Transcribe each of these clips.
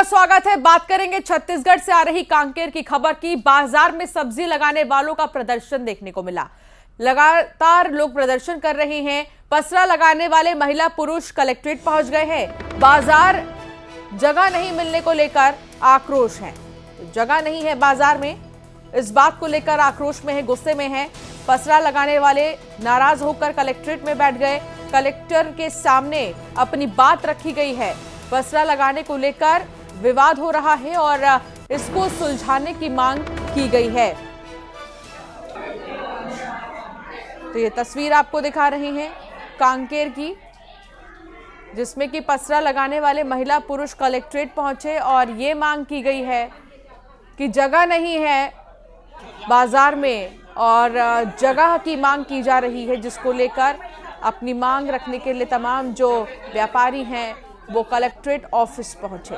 स्वागत है। बात करेंगे छत्तीसगढ़ से आ रही कांकेर की खबर की। बाजार में सब्जी लगाने वालों का प्रदर्शन देखने को मिला। लगातार लोग प्रदर्शन कर रहे हैं। पसरा लगाने वाले महिला पुरुष कलेक्ट्रेट पहुंच गए हैं। बाजार जगह नहीं मिलने को लेकर आक्रोश है। जगह नहीं है बाजार में, इस बात को लेकर आक्रोश में है, गुस्से में है। पसरा लगाने वाले नाराज होकर कलेक्ट्रेट में बैठ गए। कलेक्टर के सामने अपनी बात रखी गई है। पसरा लगाने को लेकर विवाद हो रहा है और इसको सुलझाने की मांग की गई है। तो ये तस्वीर आपको दिखा रहे हैं कांकेर की, जिसमें कि पसरा लगाने वाले महिला पुरुष कलेक्ट्रेट पहुंचे और ये मांग की गई है कि जगह नहीं है बाजार में और जगह की मांग की जा रही है, जिसको लेकर अपनी मांग रखने के लिए तमाम जो व्यापारी हैं वो कलेक्ट्रेट ऑफिस पहुंचे।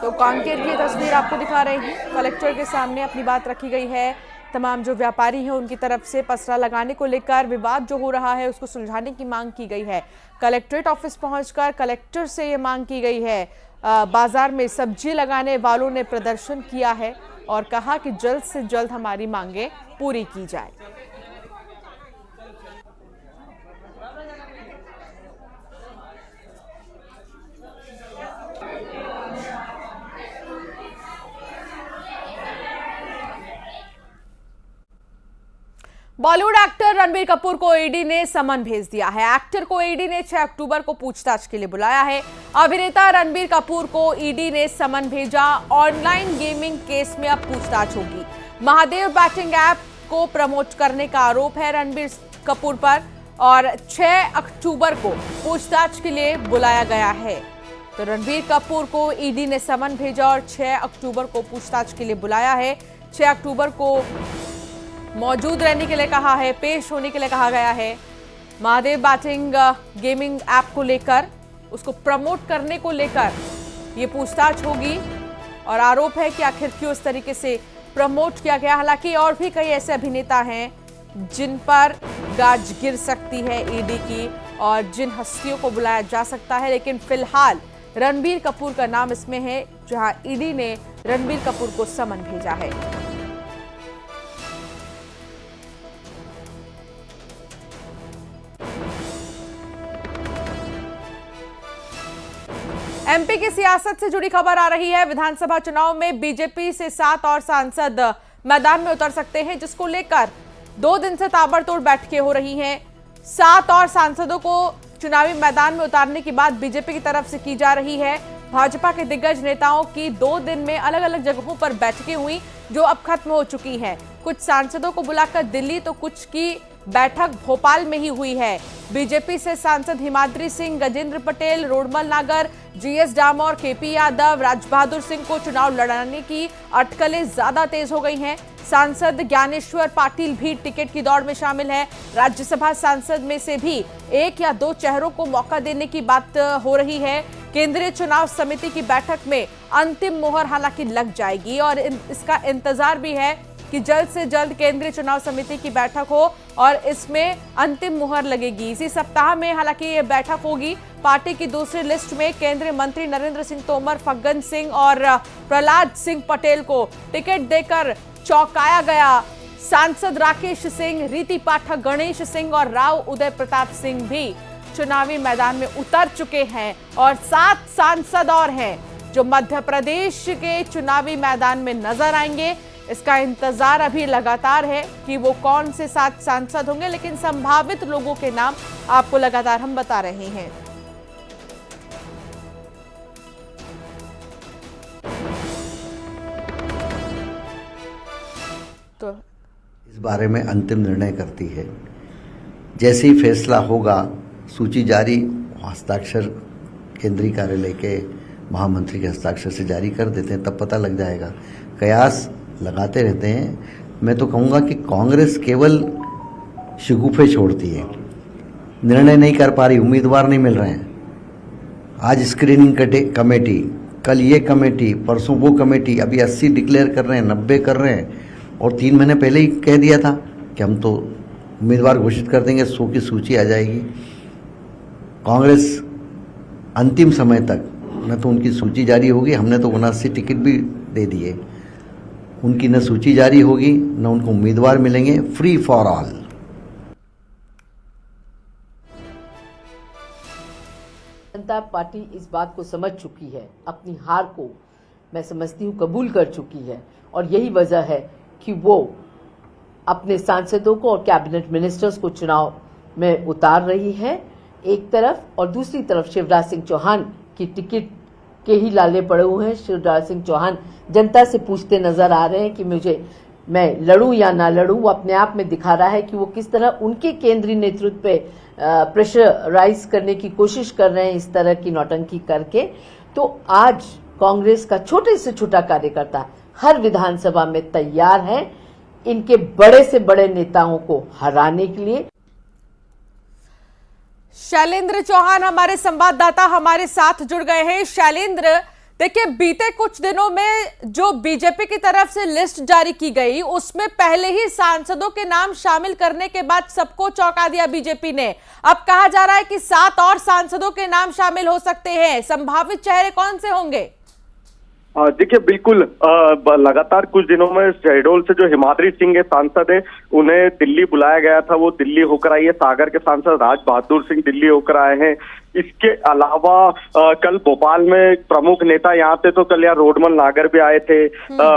तो कांकेर की तस्वीर आपको दिखा रहे हैं। कलेक्टर के सामने अपनी बात रखी गई है। तमाम जो व्यापारी हैं उनकी तरफ से पसरा लगाने को लेकर विवाद जो हो रहा है उसको सुलझाने की मांग की गई है। कलेक्ट्रेट ऑफिस पहुंचकर कलेक्टर से ये मांग की गई है। बाजार में सब्जी लगाने वालों ने प्रदर्शन किया है और कहा कि जल्द से जल्द हमारी मांगें पूरी की जाए। बॉलीवुड एक्टर रणबीर कपूर को ईडी ने समन भेज दिया है। एक्टर को ईडी ने 6 अक्टूबर को पूछताछ के लिए बुलाया है। अभिनेता रणबीर कपूर को ईडी ने समन भेजा। ऑनलाइन गेमिंग केस में अब पूछताछ होगी। महादेव बैटिंग ऐप को प्रमोट करने का आरोप है रणबीर कपूर पर और 6 अक्टूबर को पूछताछ के लिए बुलाया गया है। तो रणबीर कपूर को ईडी ने समन भेजा और 6 अक्टूबर को पूछताछ के लिए बुलाया है। 6 अक्टूबर को मौजूद रहने के लिए कहा है, पेश होने के लिए कहा गया है। महादेव बैटिंग गेमिंग ऐप को लेकर, उसको प्रमोट करने को लेकर ये पूछताछ होगी और आरोप है कि आखिर क्यों इस तरीके से प्रमोट किया गया। हालांकि और भी कई ऐसे अभिनेता हैं जिन पर गाज गिर सकती है ईडी की और जिन हस्तियों को बुलाया जा सकता है, लेकिन फिलहाल रणबीर कपूर का नाम इसमें है, जहां ईडी ने रणबीर कपूर को समन भेजा है। एमपी की सियासत से जुड़ी खबर आ रही है। विधानसभा चुनाव में बीजेपी से 7 और सांसद मैदान में उतर सकते हैं, जिसको लेकर 2 दिन से ताबड़तोड़ बैठकें हो रही हैं। 7 और सांसदों को चुनावी मैदान में उतारने की बात बीजेपी की तरफ से की जा रही है। भाजपा के दिग्गज नेताओं की 2 दिन में अलग अलग जगहों पर बैठकें हुई, जो अब खत्म हो चुकी हैं। कुछ सांसदों को बुलाकर दिल्ली तो कुछ की बैठक भोपाल में ही हुई है। बीजेपी से सांसद हिमाद्री सिंह, गजेंद्र पटेल, रोडमल नागर, जीएस डामोर, केपी यादव, राज बहादुर सिंह को चुनाव लड़ाने की अटकलें ज्यादा तेज हो गई हैं। सांसद ज्ञानेश्वर पाटिल भी टिकट की दौड़ में शामिल है। राज्यसभा सांसद में से भी 1 या 2 चेहरों को मौका देने की बात हो रही है। केंद्रीय चुनाव समिति की बैठक में अंतिम मोहर हालांकि लग जाएगी और इसका इंतजार भी है कि जल्द से जल्द केंद्रीय चुनाव समिति की बैठक हो और इसमें अंतिम मुहर लगेगी। इसी सप्ताह में हालांकि ये बैठक होगी। पार्टी की दूसरी लिस्ट में केंद्रीय मंत्री नरेंद्र सिंह तोमर, फग्गन सिंह और प्रहलाद सिंह पटेल को टिकट देकर चौंकाया गया। सांसद राकेश सिंह, रीति पाठक, गणेश सिंह और राव उदय प्रताप सिंह भी चुनावी मैदान में उतर चुके हैं और 7 सांसद और हैं जो मध्य प्रदेश के चुनावी मैदान में नजर आएंगे। इसका इंतजार अभी लगातार है कि वो कौन से 7 सांसद होंगे, लेकिन संभावित लोगों के नाम आपको लगातार हम बता रहे हैं। तो इस बारे में अंतिम निर्णय करती है। जैसे ही फैसला होगा, सूची जारी, हस्ताक्षर केंद्रीय कार्यालय के महामंत्री के हस्ताक्षर से जारी कर देते हैं, तब पता लग जाएगा। कयास लगाते रहते हैं। मैं तो कहूँगा कि कांग्रेस केवल शगुफे छोड़ती है, निर्णय नहीं कर पा रही, उम्मीदवार नहीं मिल रहे हैं। आज स्क्रीनिंग कमेटी, कल ये कमेटी, परसों वो कमेटी, अभी 80 डिक्लेयर कर रहे हैं, 90 कर रहे हैं, और 3 महीने पहले ही कह दिया था कि हम तो उम्मीदवार घोषित कर देंगे, 100 की सूची आ जाएगी। कांग्रेस अंतिम समय तक न तो उनकी सूची जारी होगी, हमने तो 79 टिकट भी दे दिए, उनकी न सूची जारी होगी न उनको उम्मीदवार मिलेंगे, free for all. Janata party इस बात को समझ चुकी है, अपनी हार को मैं समझती हूँ कबूल कर चुकी है, और यही वजह है कि वो अपने सांसदों को और कैबिनेट मिनिस्टर्स को चुनाव में उतार रही है एक तरफ, और दूसरी तरफ शिवराज सिंह चौहान की टिकट के ही लाले पड़े हुए हैं। शिवराज सिंह चौहान जनता से पूछते नजर आ रहे हैं कि मैं लड़ूं या ना लड़ूं। वो अपने आप में दिखा रहा है कि वो किस तरह उनके केंद्रीय नेतृत्व पे प्रेशराइज करने की कोशिश कर रहे हैं, इस तरह की नौटंकी करके। तो आज कांग्रेस का छोटे से छोटा कार्यकर्ता हर विधानसभा में तैयार है इनके बड़े से बड़े नेताओं को हराने के लिए। शैलेंद्र चौहान हमारे संवाददाता हमारे साथ जुड़ गए हैं। शैलेंद्र, देखिए, बीते कुछ दिनों में जो बीजेपी की तरफ से लिस्ट जारी की गई, उसमें पहले ही सांसदों के नाम शामिल करने के बाद सबको चौंका दिया बीजेपी ने। अब कहा जा रहा है कि 7 और सांसदों के नाम शामिल हो सकते हैं। संभावित चेहरे कौन से होंगे? देखिए, बिल्कुल लगातार कुछ दिनों में शहडोल से जो हिमाद्री सिंह के सांसद है, उन्हें दिल्ली बुलाया गया था, वो दिल्ली होकर आई है। सागर के सांसद राज बहादुर सिंह दिल्ली होकर आए हैं। इसके अलावा कल भोपाल में प्रमुख नेता यहाँ थे, तो कल यहाँ रोडमल नागर भी आए थे।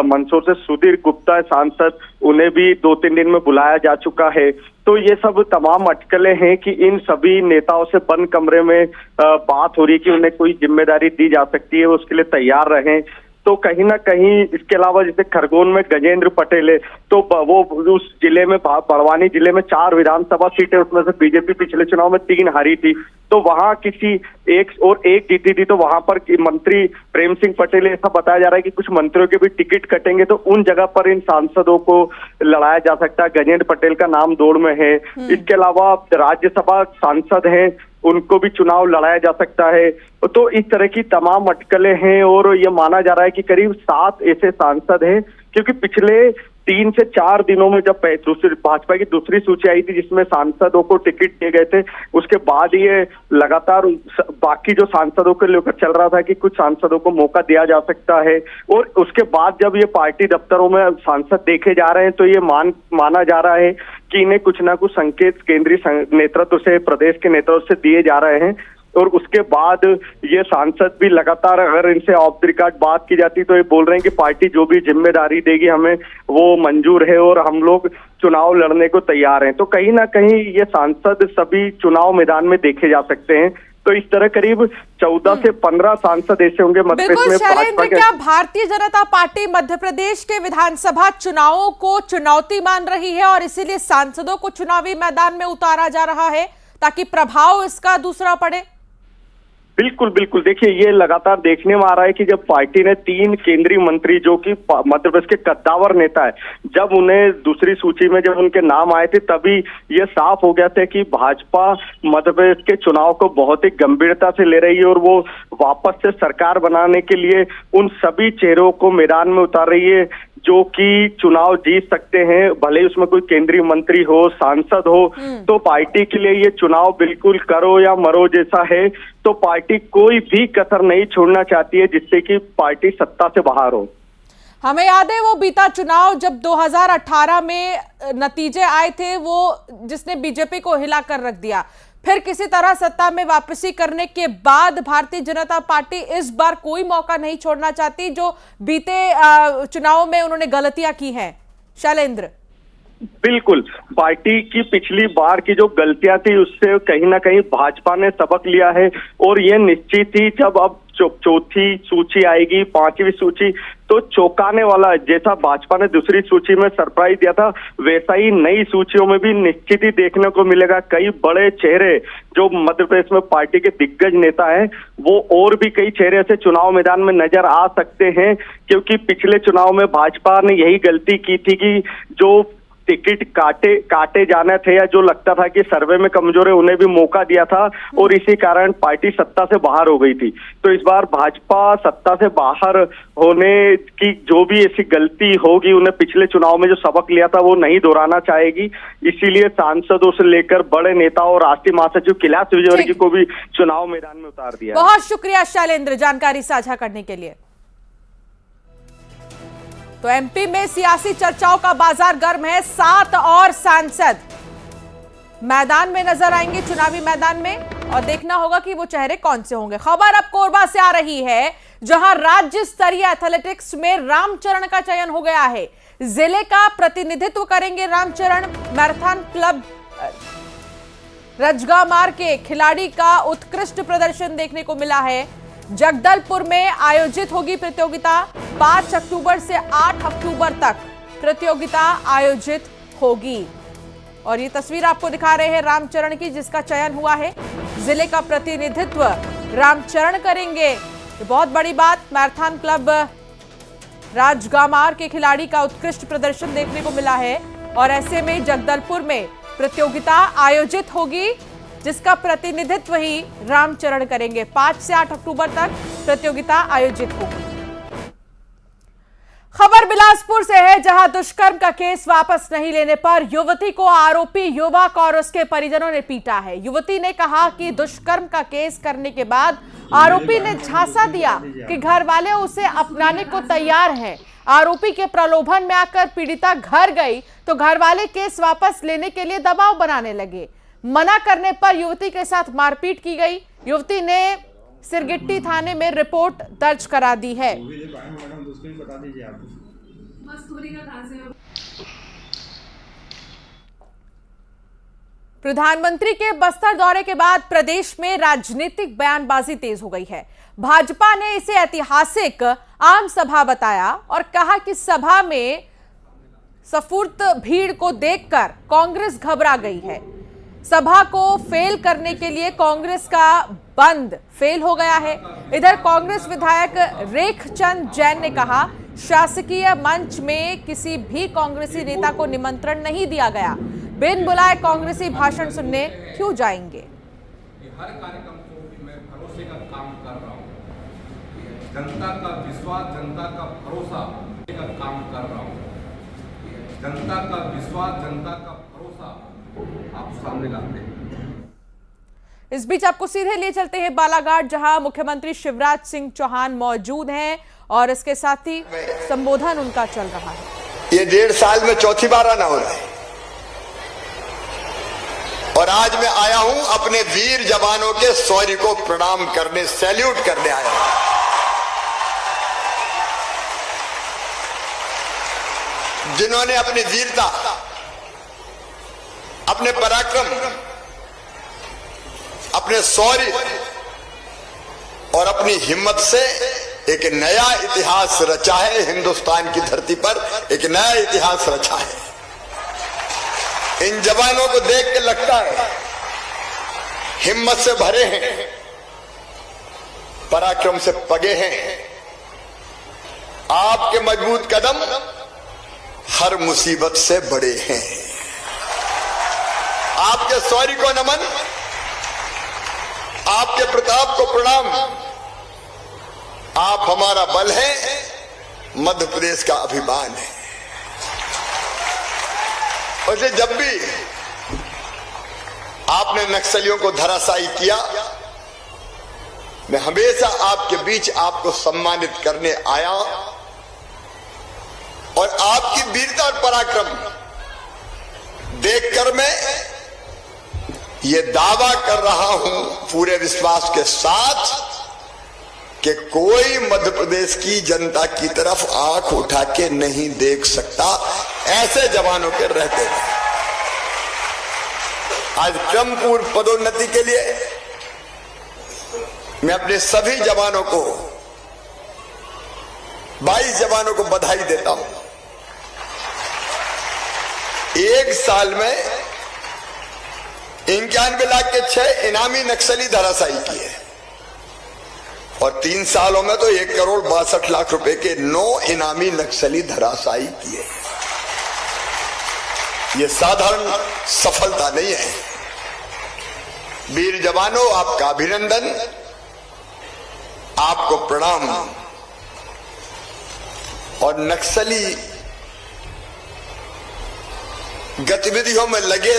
मंदसौर से सुधीर गुप्ता सांसद, उन्हें भी 2-3 दिन में बुलाया जा चुका है। तो ये सब तमाम अटकलें हैं कि इन सभी नेताओं से बंद कमरे में बात हो रही है कि उन्हें कोई जिम्मेदारी दी जा सकती है, वो उसके लिए तैयार रहें। तो कहीं ना कहीं इसके अलावा जैसे खरगोन में गजेंद्र पटेल है, तो वो उस जिले में, बड़वानी जिले में 4 विधानसभा सीटें, उसमें से बीजेपी पिछले चुनाव में 3 हारी थी, तो वहां किसी एक जीती थी। तो वहां पर मंत्री प्रेम सिंह पटेल, ऐसा बताया जा रहा है कि कुछ मंत्रियों के भी टिकट कटेंगे, तो उन जगह पर इन सांसदों को लड़ाया जा सकता है। गजेंद्र पटेल का नाम दौड़ में है। इसके अलावा राज्यसभा सांसद हैं, उनको भी चुनाव लड़ाया जा सकता है। तो इस तरह की तमाम अटकलें हैं, और ये माना जा रहा है कि करीब 7 ऐसे सांसद हैं, क्योंकि पिछले 3 से 4 दिनों में जब भाजपा की दूसरी सूची आई थी जिसमें सांसदों को टिकट दिए गए थे, उसके बाद ये लगातार बाकी जो सांसदों को लेकर चल रहा था कि कुछ सांसदों को मौका दिया जा सकता है। और उसके बाद जब ये पार्टी दफ्तरों में सांसद देखे जा रहे हैं, तो ये माना जा रहा है कि इन्हें कुछ ना कुछ संकेत केंद्रीय नेतृत्व से, प्रदेश के नेतृत्व से दिए जा रहे हैं। और उसके बाद ये सांसद भी लगातार, अगर इनसे ऑफ द रिकॉर्ड बात की जाती, तो ये बोल रहे हैं कि पार्टी जो भी जिम्मेदारी देगी हमें वो मंजूर है और हम लोग चुनाव लड़ने को तैयार हैं। तो कहीं ना कहीं ये सांसद सभी चुनाव मैदान में देखे जा सकते हैं। तो इस तरह करीब 14 से 15 सांसद ऐसे होंगे मध्य प्रदेश में। शैलेंद्र, क्या भारतीय जनता पार्टी मध्य प्रदेश के विधानसभा चुनावों को चुनौती मान रही है और इसीलिए सांसदों को चुनावी मैदान में उतारा जा रहा है ताकि प्रभाव इसका दूसरा पड़े? बिल्कुल बिल्कुल। देखिए, ये लगातार देखने में आ रहा है कि जब पार्टी ने 3 केंद्रीय मंत्री, जो कि मध्य प्रदेश के कद्दावर नेता है, जब उन्हें दूसरी सूची में जब उनके नाम आए थे, तभी ये साफ हो गया था कि भाजपा मध्य प्रदेश के चुनाव को बहुत ही गंभीरता से ले रही है और वो वापस से सरकार बनाने के लिए उन सभी चेहरों को मैदान में उतार रही है जो कि चुनाव जीत सकते हैं, भले ही उसमें कोई केंद्रीय मंत्री हो, सांसद हो। तो पार्टी के लिए ये चुनाव बिल्कुल करो या मरो जैसा है। तो पार्टी कोई भी कसर नहीं छोड़ना चाहती है जिससे कि पार्टी सत्ता से बाहर हो। हमें याद है वो बीता चुनाव जब 2018 में नतीजे आए थे, वो जिसने बीजेपी को हिलाकर रख दिया। फिर किसी तरह सत्ता में वापसी करने के बाद भारतीय जनता पार्टी इस बार कोई मौका नहीं छोड़ना चाहती, जो बीते चुनाव में उन्होंने गलतियां की हैं। शैलेंद्र, बिल्कुल, पार्टी की पिछली बार की जो गलतियां थी उससे कहीं ना कहीं भाजपा ने सबक लिया है और ये निश्चित ही जब अब चौथी सूची आएगी, 5वीं सूची, तो चौंकाने वाला, जैसा भाजपा ने दूसरी सूची में सरप्राइज दिया था, वैसा ही नई सूचियों में भी निश्चित ही देखने को मिलेगा। कई बड़े चेहरे जो मध्य प्रदेश में पार्टी के दिग्गज नेता हैं, वो और भी कई चेहरे ऐसे चुनाव मैदान में नजर आ सकते हैं, क्योंकि पिछले चुनाव में भाजपा ने यही गलती की थी कि जो टिकट काटे जाने थे या जो लगता था कि सर्वे में कमजोर है, उन्हें भी मौका दिया था और इसी कारण पार्टी सत्ता से बाहर हो गई थी। तो इस बार भाजपा सत्ता से बाहर होने की जो भी ऐसी गलती होगी, उन्हें पिछले चुनाव में जो सबक लिया था वो नहीं दोहराना चाहेगी। इसीलिए सांसदों से लेकर बड़े नेता और राष्ट्रीय महासचिव कैलाश विजयवर्गीय को भी चुनाव मैदान में उतार दिया। बहुत शुक्रिया शैलेंद्र जानकारी साझा करने के लिए। तो एमपी में सियासी चर्चाओं का बाजार गर्म है। 7 और सांसद मैदान में नजर आएंगे, चुनावी मैदान में, और देखना होगा कि वो चेहरे कौन से होंगे। खबर अब कोरबा से आ रही है, जहां राज्य स्तरीय एथलेटिक्स में रामचरण का चयन हो गया है। जिले का प्रतिनिधित्व करेंगे रामचरण। मैराथन क्लब रजगामार के खिलाड़ी का उत्कृष्ट प्रदर्शन देखने को मिला है। जगदलपुर में आयोजित होगी प्रतियोगिता। 5 अक्टूबर से 8 अक्टूबर तक प्रतियोगिता आयोजित होगी। और ये तस्वीर आपको दिखा रहे हैं रामचरण की, जिसका चयन हुआ है। जिले का प्रतिनिधित्व रामचरण करेंगे, ये बहुत बड़ी बात। मैराथन क्लब राजगामार के खिलाड़ी का उत्कृष्ट प्रदर्शन देखने को मिला है और ऐसे में जगदलपुर में प्रतियोगिता आयोजित होगी, जिसका प्रतिनिधित्व ही रामचरण करेंगे। 5 से 8 अक्टूबर तक प्रतियोगिता आयोजित होगी। खबर बिलासपुर से है, जहां दुष्कर्म का केस वापस नहीं लेने पर युवती को आरोपी युवक और उसके परिजनों ने पीटा है। युवती ने कहा कि दुष्कर्म का केस करने के बाद आरोपी ने झांसा दिया कि घर वाले उसे अपनाने को तैयार हैं। आरोपी के प्रलोभन में आकर पीड़िता घर गई तो घर वाले केस वापस लेने के लिए दबाव बनाने लगे। मना करने पर युवती के साथ मारपीट की गई। युवती ने सिरगिट्टी थाने में रिपोर्ट दर्ज करा दी है। प्रधानमंत्री के बस्तर दौरे के बाद प्रदेश में राजनीतिक बयानबाजी तेज हो गई है। भाजपा ने इसे ऐतिहासिक आम सभा बताया और कहा कि सभा में सफुर्त भीड़ को देखकर कांग्रेस घबरा गई है। सभा को फेल करने के लिए कांग्रेस का बंद फेल हो गया है। इधर कांग्रेस विधायक रेखचंद जैन ने कहा, शासकीय मंच में किसी भी कांग्रेसी नेता को निमंत्रण नहीं दिया गया। बिन बुलाए कांग्रेसी भाषण सुनने क्यों जाएंगे। हर कार्यक्रम को मैं भरोसे का काम कर रहा हूँ, जनता का विश्वास, जनता का भरोसा का काम कर रहा हूँ। जनता का विश्वास, जनता का भरोसा आप सामने लाते हैं। इस बीच आपको सीधे ले चलते हैं बालाघाट, जहां मुख्यमंत्री शिवराज सिंह चौहान मौजूद हैं और इसके साथ ही संबोधन उनका चल रहा है। ये 1.5 साल में चौथी बार आना हो रहा है और आज मैं आया हूं अपने वीर जवानों के शौर्य को प्रणाम करने, सैल्यूट करने आया हूं। जिन्होंने अपनी वीरता, अपने पराक्रम, अपने शौर्य और अपनी हिम्मत से एक नया इतिहास रचा है। हिंदुस्तान की धरती पर एक नया इतिहास रचा है। इन जवानों को देख के लगता है हिम्मत से भरे हैं, पराक्रम से पगे हैं। आपके मजबूत कदम हर मुसीबत से बड़े हैं। आपके शौर्य को नमन, आपके प्रताप को प्रणाम। आप हमारा बल हैं, मध्य प्रदेश का अभिमान है। वैसे जब भी आपने नक्सलियों को धराशायी किया, मैं हमेशा आपके बीच आपको सम्मानित करने आया और आपकी वीरता और पराक्रम देखकर मैं ये दावा कर रहा हूं पूरे विश्वास के साथ कि कोई मध्य प्रदेश की जनता की तरफ आंख उठा के नहीं देख सकता ऐसे जवानों के रहते हैं। आज क्रमपूर्ण पदोन्नति के लिए मैं अपने सभी जवानों को 22 जवानों को बधाई देता हूं। एक साल में 91 लाख के 6 इनामी नक्सली धराशायी किए और 3 सालों में तो 1,62,00,000 रुपए के 9 इनामी नक्सली धराशायी किए। यह साधारण सफलता नहीं है। वीर जवानों, आपका अभिनंदन, आपको प्रणाम। और नक्सली गतिविधियों में लगे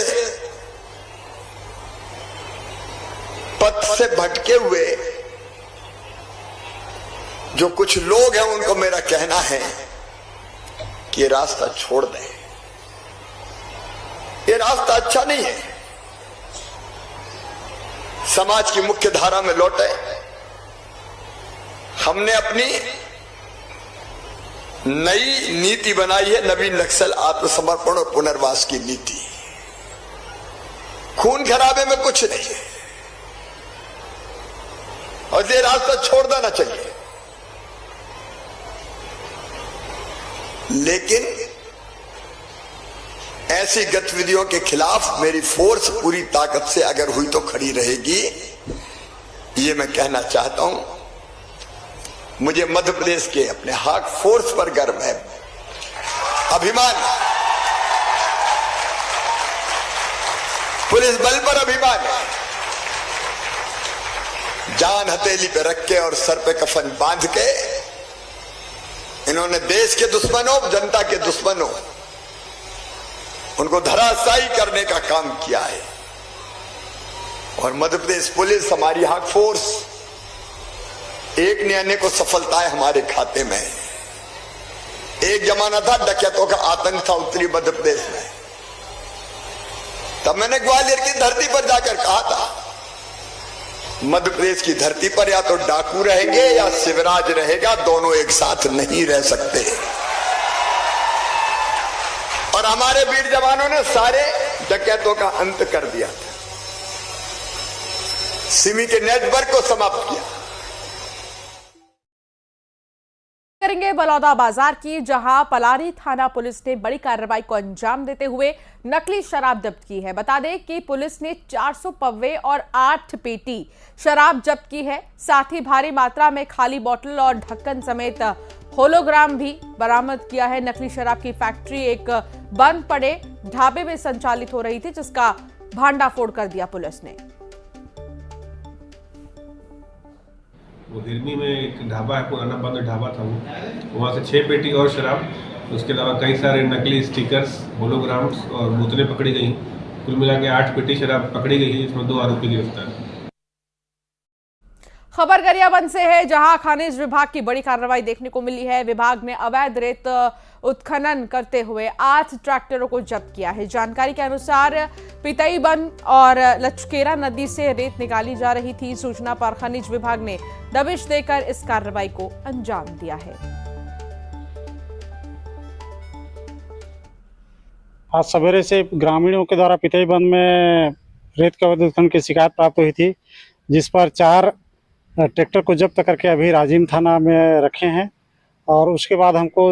पथ से भटके हुए जो कुछ लोग हैं, उनको मेरा कहना है कि ये रास्ता छोड़ दें। ये रास्ता अच्छा नहीं है। समाज की मुख्य धारा में लौटे। हमने अपनी नई नीति बनाई है, नवीन नक्सल आत्मसमर्पण और पुनर्वास की नीति। खून खराबे में कुछ नहीं है और ये रास्ता छोड़ देना चाहिए। लेकिन ऐसी गतिविधियों के खिलाफ मेरी फोर्स पूरी ताकत से अगर हुई तो खड़ी रहेगी, ये मैं कहना चाहता हूं। मुझे मध्य प्रदेश के अपने हाक फोर्स पर गर्व है, अभिमान, पुलिस बल पर अभिमान है। जान हथेली पे रख के और सर पे कफन बांध के इन्होंने देश के दुश्मनों, जनता के दुश्मनों, उनको धराशायी करने का काम किया है। और मध्य प्रदेश पुलिस, हमारी हाक फोर्स, एक ने अन्य को सफलताएं हमारे खाते में। एक जमाना था डकैतों का आतंक था उत्तरी मध्य प्रदेश में। तब मैंने ग्वालियर की धरती पर जाकर कहा था, मध्य प्रदेश की धरती पर या तो डाकू रहेंगे या शिवराज रहेगा, दोनों एक साथ नहीं रह सकते। और हमारे वीर जवानों ने सारे डकैतों का अंत कर दिया था, सिमी के नेटवर्क को समाप्त किया। करेंगे बलौदा बाजार की, जहां पलारी थाना पुलिस ने बड़ी कार्रवाई को अंजाम देते हुए नकली शराब जब्त की है। बता दें कि पुलिस ने 400 पव्वे और 8 पेटी शराब जब्त की है। साथ ही भारी मात्रा में खाली बोतल और ढक्कन समेत होलोग्राम भी बरामद किया है। नकली शराब की फैक्ट्री एक बंद पड़े ढाबे में संचालित हो रही थी, जिसका भांडाफोड़ कर दिया पुलिस ने। वो हिरनी में एक ढाबा है, पुराना बंद ढाबा था वो, वहाँ से 6 पेटी और शराब, उसके अलावा कई सारे नकली स्टिकर्स, होलोग्राम्स और बोतलें पकड़ी गई। कुल मिला के 8 पेटी शराब पकड़ी गई है, जिसमें 2 आरोपी गिरफ्तार। खबर गरियाबंद से है, जहां खनिज विभाग की बड़ी कार्रवाई देखने को मिली है। विभाग ने अवैध रेत उत्खनन करते हुए 8 ट्रैक्टरों को जब्त किया है। जानकारी के अनुसार पितईबंद और लचकेरा नदी से रेत निकाली जा रही थी। सूचना पर खनिज विभाग ने दबिश देकर इस कार्रवाई को अंजाम दिया है। आज सवेरे से ग्रामीणों के द्वारा पितईबंद में रेत के अवैध उत्खनन की शिकायत प्राप्त हुई थी, जिस पर 4 ट्रैक्टर को जब्त करके अभी राजिम थाना में रखे हैं। और उसके बाद हमको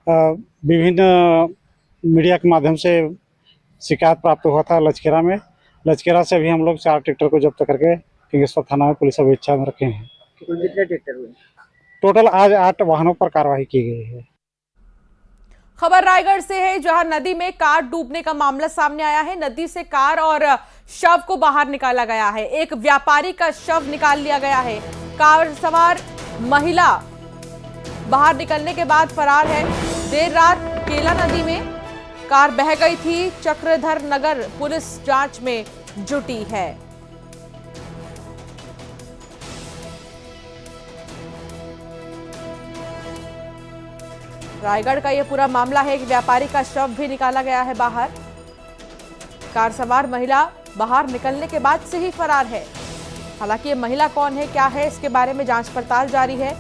विभिन्न मीडिया के माध्यम से शिकायत प्राप्त हुआ था लचकेरा में। लचकेरा से भी हम लोग 4 ट्रैक्टर को जब्त करके किंगेश्वर थाना में पुलिस अपेक्षा में रखे हैं। कितने ट्रैक्टर हुए? टोटल आज 8 वाहनों पर कार्रवाई की गई है। खबर रायगढ़ से है, जहां नदी में कार डूबने का मामला सामने आया है। नदी से कार और शव को बाहर निकाला गया है। एक व्यापारी का शव निकाल लिया गया है। कार सवार महिला बाहर निकलने के बाद फरार है। देर रात केला नदी में कार बह गई थी। चक्रधर नगर पुलिस जांच में जुटी है। रायगढ़ का यह पूरा मामला है कि व्यापारी का शव भी निकाला गया है बाहर। कार सवार महिला बाहर निकलने के बाद से ही फरार है। हालांकि ये महिला कौन है, क्या है, इसके बारे में जांच पड़ताल जारी है।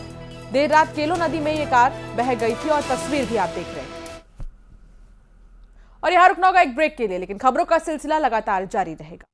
देर रात केलो नदी में ये कार बह गई थी और तस्वीर भी आप देख रहे हैं। और यहां रुकना होगा एक ब्रेक के लिए, लेकिन खबरों का सिलसिला लगातार जारी रहेगा।